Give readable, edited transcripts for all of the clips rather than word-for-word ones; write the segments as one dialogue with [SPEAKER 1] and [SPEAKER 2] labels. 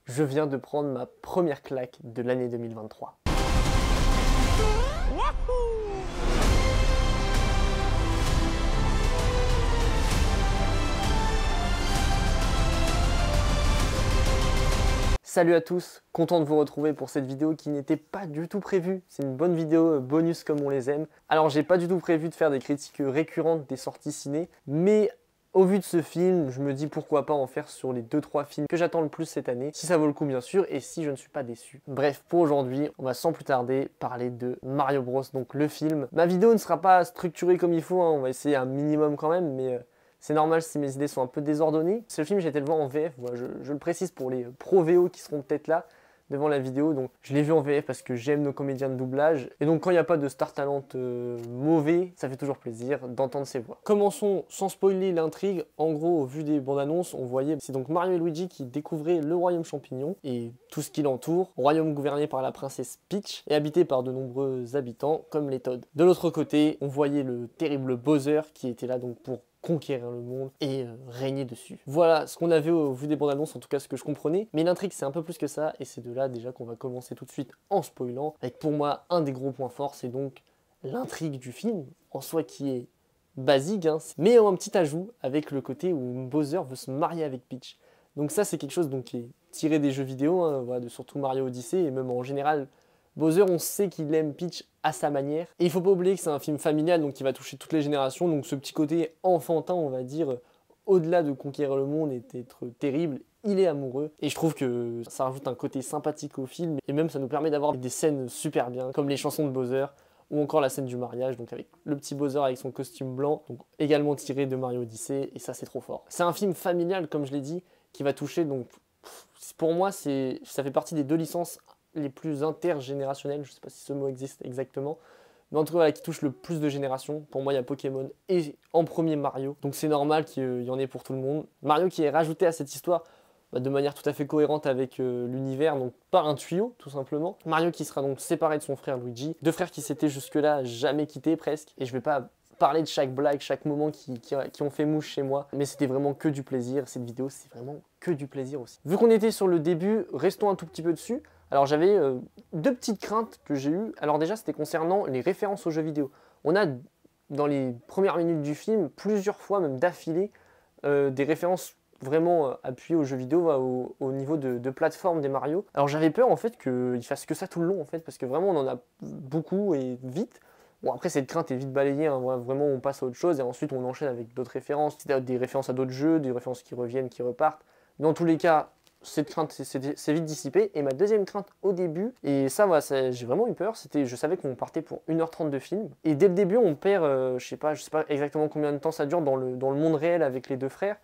[SPEAKER 1] Je viens de prendre ma première claque de l'année 2023. Salut à tous, content de vous retrouver pour cette vidéo qui n'était pas du tout prévue. C'est une bonne vidéo bonus comme on les aime. Alors j'ai pas du tout prévu de faire des critiques récurrentes des sorties ciné, mais au vu de ce film, je me dis pourquoi pas en faire sur les 2-3 films que j'attends le plus cette année, si ça vaut le coup bien sûr, et si je ne suis pas déçu. Bref, pour aujourd'hui, on va sans plus tarder parler de Mario Bros, donc le film. Ma vidéo ne sera pas structurée comme il faut, hein, on va essayer un minimum quand même, mais... c'est normal si mes idées sont un peu désordonnées. Ce film, j'ai été le voir en VF, voilà, je le précise pour les pros VO qui seront peut-être là devant la vidéo. Donc je l'ai vu en VF parce que j'aime nos comédiens de doublage. Et donc quand il n'y a pas de star talent mauvais, ça fait toujours plaisir d'entendre ses voix. Commençons sans spoiler l'intrigue. En gros, au vu des bandes annonces, on voyait c'est donc Mario et Luigi qui découvraient le royaume champignon et tout ce qui l'entoure. Royaume gouverné par la princesse Peach et habité par de nombreux habitants comme les Toads. De l'autre côté, on voyait le terrible Bowser qui était là donc pour conquérir le monde et régner dessus. Voilà ce qu'on avait au vu des bandes annonces, en tout cas ce que je comprenais. Mais l'intrigue c'est un peu plus que ça et c'est de là déjà qu'on va commencer tout de suite en spoilant. Avec pour moi un des gros points forts, c'est donc l'intrigue du film en soi qui est basique, hein, mais un petit ajout avec le côté où Bowser veut se marier avec Peach. Donc ça c'est quelque chose donc, qui est tiré des jeux vidéo, hein, voilà, de surtout Mario Odyssey et même en général Bowser, on sait qu'il aime Peach à sa manière. Et il faut pas oublier que c'est un film familial, donc qui va toucher toutes les générations. Donc ce petit côté enfantin, on va dire, au-delà de conquérir le monde et d'être terrible, il est amoureux. Et je trouve que ça rajoute un côté sympathique au film. Et même ça nous permet d'avoir des scènes super bien, comme les chansons de Bowser, ou encore la scène du mariage, donc avec le petit Bowser avec son costume blanc, donc également tiré de Mario Odyssey, et ça c'est trop fort. C'est un film familial, comme je l'ai dit, qui va toucher, donc pour moi ça fait partie des deux licences les plus intergénérationnels, je sais pas si ce mot existe exactement, mais en tout cas voilà, qui touche le plus de générations. Pour moi il y a Pokémon et en premier Mario, donc c'est normal qu'il y en ait pour tout le monde. Mario qui est rajouté à cette histoire de manière tout à fait cohérente avec l'univers, donc par un tuyau tout simplement. Mario qui sera donc séparé de son frère Luigi, deux frères qui s'étaient jusque là jamais quittés presque, et je vais pas parler de chaque blague, chaque moment qui ont fait mouche chez moi, mais c'était vraiment que du plaisir. Cette vidéo c'est vraiment que du plaisir aussi. Vu qu'on était sur le début, restons un tout petit peu dessus. Alors j'avais deux petites craintes que j'ai eues. Alors déjà c'était concernant les références aux jeux vidéo. On a dans les premières minutes du film plusieurs fois même d'affilée des références vraiment appuyées aux jeux vidéo au niveau de plateforme des Mario. Alors j'avais peur en fait qu'ils fassent que ça tout le long en fait, parce que vraiment on en a beaucoup et vite. Bon après cette crainte est vite balayée, hein. Vraiment on passe à autre chose et ensuite on enchaîne avec d'autres références, des références à d'autres jeux, des références qui reviennent, qui repartent. Dans tous les cas, cette crainte c'est vite dissipée. Et ma deuxième crainte au début, et ça voilà, j'ai vraiment eu peur, c'était je savais qu'on partait pour 1h30 de film. Et dès le début on perd, je sais pas exactement combien de temps ça dure dans le monde réel avec les deux frères.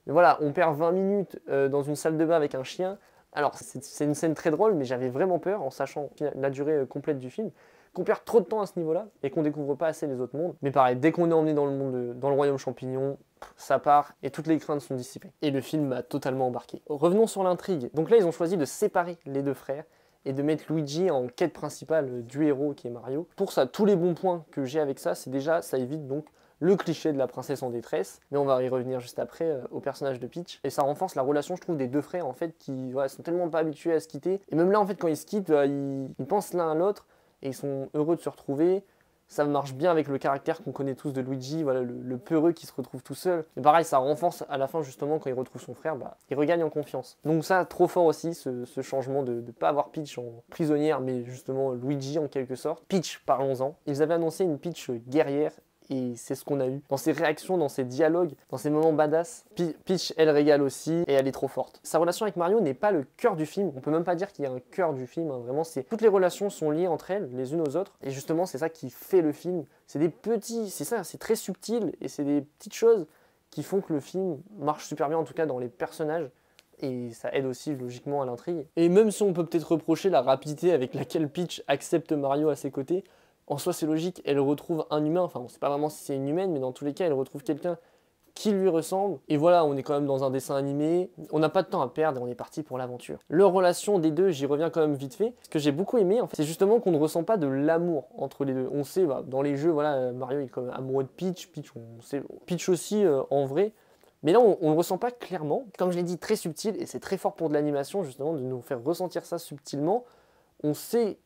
[SPEAKER 1] Mais voilà, on perd 20 minutes dans une salle de bain avec un chien. Alors c'est une scène très drôle, mais j'avais vraiment peur en sachant la durée complète du film, qu'on perd trop de temps à ce niveau-là et qu'on découvre pas assez les autres mondes. Mais pareil, dès qu'on est emmené dans le monde, dans le royaume champignon, ça part et toutes les craintes sont dissipées. Et le film m'a totalement embarqué. Revenons sur l'intrigue. Donc là, ils ont choisi de séparer les deux frères et de mettre Luigi en quête principale du héros qui est Mario. Pour ça, tous les bons points que j'ai avec ça, c'est déjà, ça évite donc le cliché de la princesse en détresse, mais on va y revenir juste après au personnage de Peach. Et ça renforce la relation, je trouve, des deux frères en fait qui sont tellement pas habitués à se quitter. Et même là, en fait, quand ils se quittent, ils pensent l'un à l'autre et ils sont heureux de se retrouver. Ça marche bien avec le caractère qu'on connaît tous de Luigi, voilà, le peureux qui se retrouve tout seul. Et pareil, ça renforce à la fin justement quand il retrouve son frère, il regagne en confiance. Donc ça, trop fort aussi, ce changement de ne pas avoir Peach en prisonnière, mais justement Luigi en quelque sorte. Peach, parlons-en. Ils avaient annoncé une Peach guerrière, et c'est ce qu'on a eu. Dans ses réactions, dans ses dialogues, dans ses moments badass, Peach, elle régale aussi, et elle est trop forte. Sa relation avec Mario n'est pas le cœur du film, on peut même pas dire qu'il y a un cœur du film, hein. Vraiment, toutes les relations sont liées entre elles, les unes aux autres, et justement, c'est ça qui fait le film. C'est des petits, c'est ça, c'est très subtil, et c'est des petites choses qui font que le film marche super bien, en tout cas dans les personnages, et ça aide aussi logiquement à l'intrigue. Et même si on peut peut-être reprocher la rapidité avec laquelle Peach accepte Mario à ses côtés, en soi c'est logique, elle retrouve un humain, enfin on sait pas vraiment si c'est une humaine, mais dans tous les cas elle retrouve quelqu'un qui lui ressemble. Et voilà, on est quand même dans un dessin animé, on n'a pas de temps à perdre et on est parti pour l'aventure. Leur relation des deux, j'y reviens quand même vite fait. Ce que j'ai beaucoup aimé, en fait, c'est justement qu'on ne ressent pas de l'amour entre les deux. On sait, dans les jeux, voilà, Mario il est quand même amoureux de Peach, Peach aussi en vrai. Mais là, on le ressent pas clairement. Comme je l'ai dit, très subtil, et c'est très fort pour de l'animation, justement, de nous faire ressentir ça subtilement. On sait,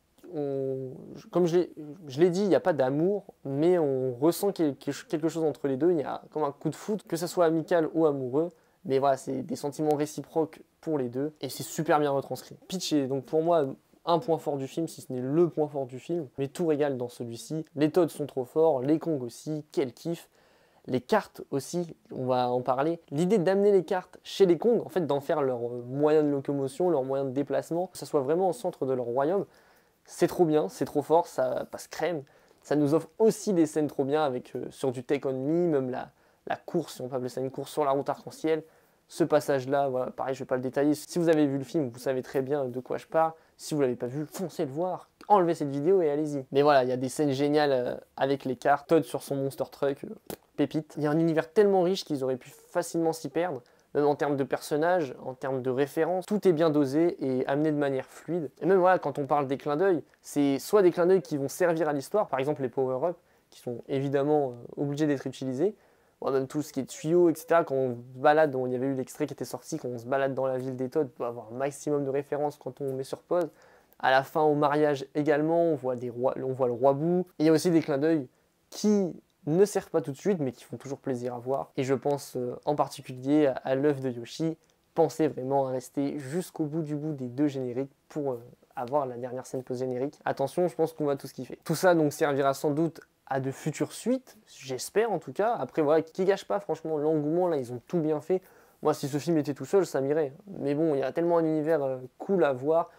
[SPEAKER 1] comme je l'ai dit, il n'y a pas d'amour, mais on ressent quelque chose entre les deux. Il y a comme un coup de foudre, que ce soit amical ou amoureux. Mais voilà, c'est des sentiments réciproques pour les deux, et c'est super bien retranscrit. Peach est donc pour moi un point fort du film, si ce n'est le point fort du film, mais tout régale dans celui-ci. Les Toads sont trop forts, les Kong aussi, quel kiff. Les cartes aussi, on va en parler. L'idée d'amener les cartes chez les Kong, en fait d'en faire leur moyen de locomotion, leur moyen de déplacement, que ça soit vraiment au centre de leur royaume, c'est trop bien, c'est trop fort, ça passe crème. Ça nous offre aussi des scènes trop bien avec sur du Take On Me, même la course, si on peut appeler ça une course sur la route arc-en-ciel. Ce passage-là, voilà, pareil, je ne vais pas le détailler. Si vous avez vu le film, vous savez très bien de quoi je parle. Si vous ne l'avez pas vu, foncez le voir. Enlevez cette vidéo et allez-y. Mais voilà, il y a des scènes géniales avec les cartes. Todd sur son Monster Truck, pépite. Il y a un univers tellement riche qu'ils auraient pu facilement s'y perdre. Même en termes de personnages, en termes de références, tout est bien dosé et amené de manière fluide. Et même voilà, quand on parle des clins d'œil, c'est soit des clins d'œil qui vont servir à l'histoire, par exemple les power-up, qui sont évidemment obligés d'être utilisés, même tout ce qui est tuyaux, etc. Quand on se balade, il y avait eu l'extrait qui était sorti, quand on se balade dans la ville des Toads, on peut avoir un maximum de références quand on met sur pause. À la fin, au mariage également, on voit le roi Boo. Et il y a aussi des clins d'œil qui ne servent pas tout de suite, mais qui font toujours plaisir à voir. Et je pense en particulier à l'œuf de Yoshi. Pensez vraiment à rester jusqu'au bout des deux génériques pour avoir la dernière scène post-générique. Attention, je pense qu'on va tous kiffer. Tout ça donc servira sans doute à de futures suites, j'espère en tout cas. Après voilà, qui gâche pas franchement l'engouement, là ils ont tout bien fait. Moi si ce film était tout seul, ça m'irait. Mais bon, il y a tellement un univers cool à voir.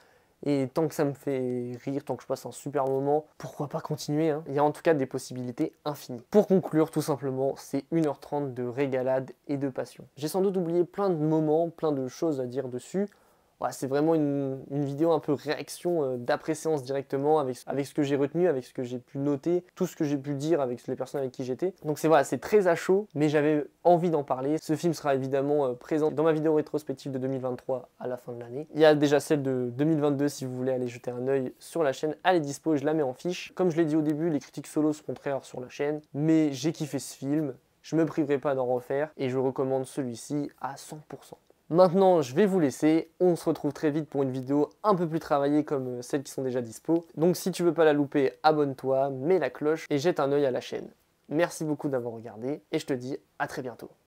[SPEAKER 1] Et tant que ça me fait rire, tant que je passe un super moment, pourquoi pas continuer, hein. Il y a en tout cas des possibilités infinies. Pour conclure, tout simplement, c'est 1h30 de régalade et de passion. J'ai sans doute oublié plein de moments, plein de choses à dire dessus. Ouais, c'est vraiment une vidéo un peu réaction d'après-séance directement avec ce que j'ai retenu, avec ce que j'ai pu noter, tout ce que j'ai pu dire avec les personnes avec qui j'étais. Donc c'est très à chaud, mais j'avais envie d'en parler. Ce film sera évidemment présent dans ma vidéo rétrospective de 2023 à la fin de l'année. Il y a déjà celle de 2022 si vous voulez aller jeter un œil sur la chaîne. Elle est dispo, je la mets en fiche. Comme je l'ai dit au début, les critiques solo seront très rares sur la chaîne, mais j'ai kiffé ce film. Je me priverai pas d'en refaire et je recommande celui-ci à 100%. Maintenant, je vais vous laisser. On se retrouve très vite pour une vidéo un peu plus travaillée comme celles qui sont déjà dispo. Donc si tu veux pas la louper, abonne-toi, mets la cloche et jette un œil à la chaîne. Merci beaucoup d'avoir regardé et je te dis à très bientôt.